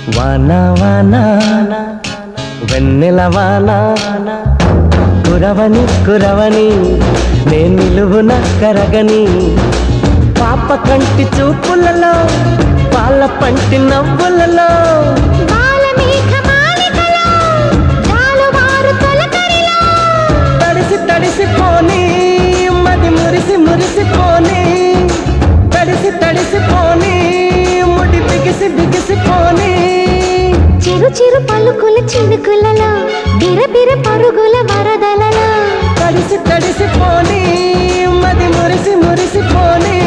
వానా వానా వెన్నెల వానా కురవని కురవని నే నిలువున కరగని పాప కంటి చూపులలో పాల పంటి నవ్వులలో తడిసి తడిసిపోని మది మురిసి మురిసిపోని తడిసి తడిసిపోని ముడి బిగిసి బిగిసిపోని చిరు చిరు పలుకుల చినుకులలో బిరబిర పరుగుల వరదలలో తడిసి తడిసిపోని మది మురిసి మురిసిపోని